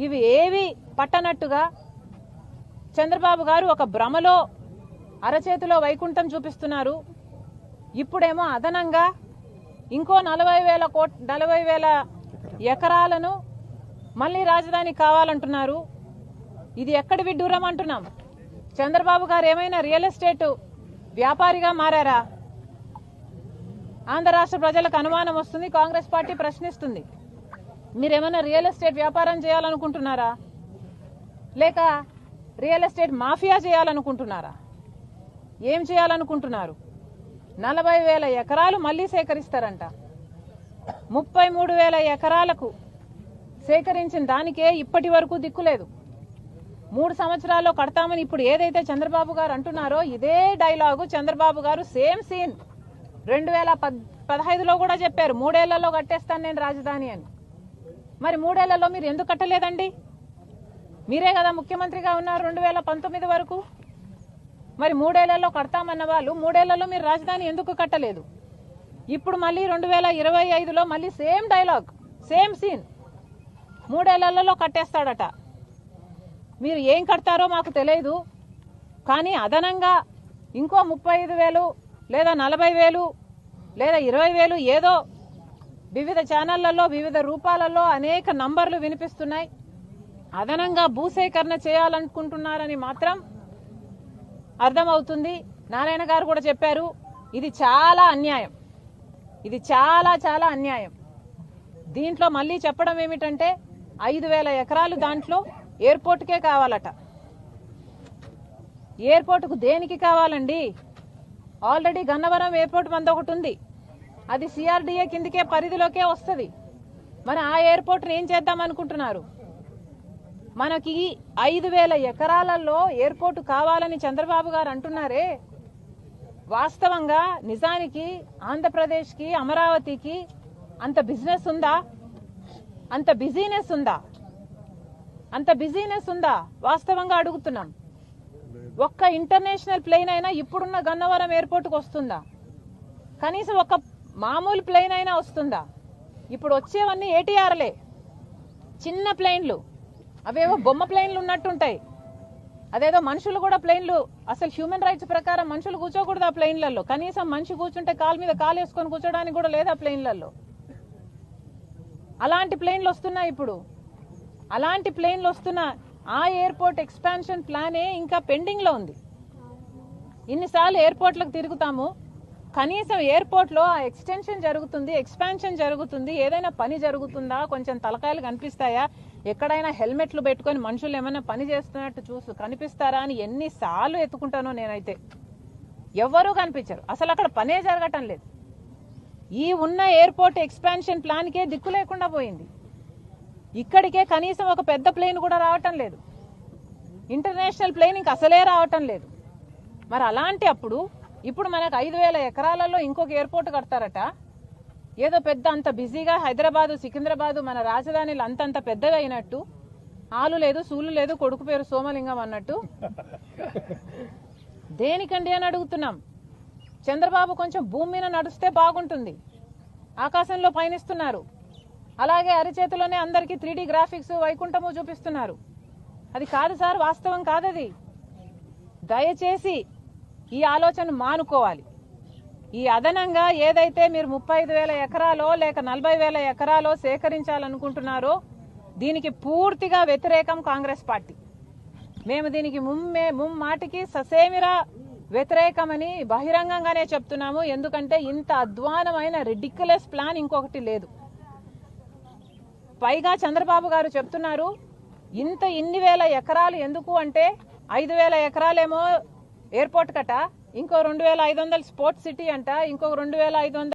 ఇవి ఏవి పట్టనట్టుగా చంద్రబాబు గారు ఒక భ్రమలో అరచేతిలో వైకుంఠం చూపిస్తున్నారు. ఇప్పుడేమో అదనంగా ఇంకో 40,000 ఎకరాలను మళ్ళీ రాజధాని కావాలంటున్నారు. ఇది ఎక్కడి విడ్డూరం అంటున్నాం. చంద్రబాబు గారు ఏమైనా రియల్ ఎస్టేట్ వ్యాపారిగా మారారా? ఆంధ్ర రాష్ట్ర ప్రజలకు అనుమానం వస్తుంది. కాంగ్రెస్ పార్టీ ప్రశ్నిస్తుంది. మీరేమైనా రియల్ ఎస్టేట్ వ్యాపారం చేయాలనుకుంటున్నారా, లేక రియల్ ఎస్టేట్ మాఫియా చేయాలనుకుంటున్నారా? ఏం చేయాలనుకుంటున్నారు? 40,000 ఎకరాలు మళ్లీ సేకరిస్తారంట. 33,000 ఎకరాలకు సేకరించిన దానికే ఇప్పటి వరకు దిక్కులేదు. 3 సంవత్సరాల్లో కడతామని ఇప్పుడు ఏదైతే చంద్రబాబు గారు అంటున్నారో ఇదే డైలాగు చంద్రబాబు గారు సేమ్ సీన్ 2015లో కూడా చెప్పారు. 3 ఏళ్లలో కట్టేస్తాను నేను రాజధాని అని. మరి 3 ఏళ్లలో మీరు ఎందుకు కట్టలేదండి? మీరే కదా ముఖ్యమంత్రిగా ఉన్నారు 2019 వరకు. మరి 3 ఏళ్లలో కడతామన్న వాళ్ళు 3 ఏళ్లలో మీరు రాజధాని ఎందుకు కట్టలేదు? ఇప్పుడు మళ్ళీ 2025లో మళ్ళీ సేమ్ డైలాగ్, సేమ్ సీన్, 3 ఏళ్లలో కట్టేస్తాడట. మీరు ఏం కడతారో మాకు తెలియదు, కానీ అదనంగా ఇంకో 35,000 లేదా 40,000 లేదా 20,000 ఏదో వివిధ ఛానళ్లలో వివిధ రూపాలలో అనేక నంబర్లు వినిపిస్తున్నాయి. అదనంగా భూసేకరణ చేయాలనుకుంటున్నారని మాత్రం అర్థమవుతుంది. నారాయణ గారు కూడా చెప్పారు, ఇది చాలా అన్యాయం, ఇది చాలా చాలా అన్యాయం. దీంట్లో మళ్ళీ చెప్పడం ఏమిటంటే 5,000 ఎకరాలు దాంట్లో ఎయిర్పోర్ట్కే కావాలట. ఎయిర్పోర్టుకు దేనికి కావాలండి? ఆల్రెడీ గన్నవరం ఎయిర్పోర్ట్ మంది ఒకటి ఉంది, అది సిఆర్డీఏ కిందకే పరిధిలోకే వస్తుంది. మరి ఆ ఎయిర్పోర్ట్ని ఏం చేద్దాం అనుకుంటున్నారు? మనకి 5,000 ఎకరాలలో ఎయిర్పోర్ట్ కావాలని చంద్రబాబు గారు అంటున్నారే, వాస్తవంగా నిజానికి ఆంధ్రప్రదేశ్కి అమరావతికి అంత బిజినెస్ ఉందా? అంత బిజీనెస్ ఉందా? అంత బిజీనెస్ ఉందా? వాస్తవంగా అడుగుతున్నాం. ఒక్క ఇంటర్నేషనల్ ప్లేన్ అయినా ఇప్పుడున్న గన్నవరం ఎయిర్పోర్ట్కి వస్తుందా? కనీసం ఒక మామూలు ప్లేన్ అయినా వస్తుందా? ఇప్పుడు వచ్చేవన్నీ ఏటీఆర్లే, చిన్న ప్లేన్లు, అవేవో బొమ్మ ప్లేన్లు ఉన్నట్టుంటాయి. అదేదో మనుషులు కూడా ప్లేన్లు, అసలు హ్యూమన్ రైట్స్ ప్రకారం మనుషులు కూర్చోకూడదు ఆ ప్లేన్లలో. కనీసం మనిషి కూర్చుంటే కాలు మీద కాలు వేసుకొని కూర్చోడానికి కూడా లేదా ప్లేన్లలో. అలాంటి ప్లేన్లు వస్తున్నాయి ఇప్పుడు. అలాంటి ప్లేన్లు వస్తున్న ఆ ఎయిర్పోర్ట్ ఎక్స్పాన్షన్ ప్లానే ఇంకా పెండింగ్ లో ఉంది. ఇన్నిసార్లు ఎయిర్పోర్ట్లకు తిరుగుతాము, కనీసం ఎయిర్పోర్ట్లో ఆ ఎక్స్టెన్షన్ జరుగుతుంది, ఎక్స్పాన్షన్ జరుగుతుంది, ఏదైనా పని జరుగుతుందా? కొంచెం తలకాయలు కనిపిస్తాయా? ఎక్కడైనా హెల్మెట్లు పెట్టుకొని మనుషులు ఏమైనా పని చేస్తున్నట్టు కనిపిస్తారా అని ఎన్నిసార్లు ఎత్తుకుంటానో నేనైతే. ఎవ్వరూ కనిపించరు, అసలు అక్కడ పనే జరగటం లేదు. ఈ ఉన్న ఎయిర్పోర్ట్ ఎక్స్పాన్షన్ ప్లాన్కే దిక్కు లేకుండా పోయింది. ఇక్కడికే కనీసం ఒక పెద్ద ప్లేన్ కూడా రావటం లేదు, ఇంటర్నేషనల్ ప్లేన్ ఇంక అసలే రావటం లేదు. మరి అలాంటి అప్పుడు ఇప్పుడు మనకు 5,000 ఎకరాలలో ఇంకొక ఎయిర్పోర్ట్ కడతారట. ఏదో పెద్ద అంత బిజీగా హైదరాబాదు సికింద్రాబాదు మన రాజధానిలో అంతంత పెద్దగా అయినట్టు, ఆలు లేదు సూలు లేదు కొడుకు పేరు సోమలింగం అన్నట్టు. దేనికండి అని అడుగుతున్నాం. చంద్రబాబు కొంచెం భూమి మీద నడుస్తే బాగుంటుంది, ఆకాశంలో పయనిస్తున్నారు. అలాగే అరిచేతిలోనే అందరికీ 3D గ్రాఫిక్స్ వైకుంఠము చూపిస్తున్నారు. అది కాదు సార్, వాస్తవం కాదది. దయచేసి ఈ ఆలోచన మానుకోవాలి. ఈ అదనంగా ఏదైతే మీరు 35,000 ఎకరాలో లేక 40,000 ఎకరాలో సేకరించాలనుకుంటున్నారో దీనికి పూర్తిగా వ్యతిరేకం కాంగ్రెస్ పార్టీ. మేము దీనికి ముమ్మాటికి ససేమిరా వ్యతిరేకమని బహిరంగంగానే చెప్తున్నాము. ఎందుకంటే ఇంత అధ్వానమైన రిడిక్యులస్ ప్లాన్ ఇంకొకటి లేదు. పైగా చంద్రబాబు గారు చెప్తున్నారు ఇన్ని వేల ఎకరాలు ఎందుకు అంటే 5,000 ఎకరాలేమో ఎయిర్పోర్ట్ కట, ఇంకో 2,500 స్పోర్ట్స్ సిటీ అంట, ఇంకో 2,500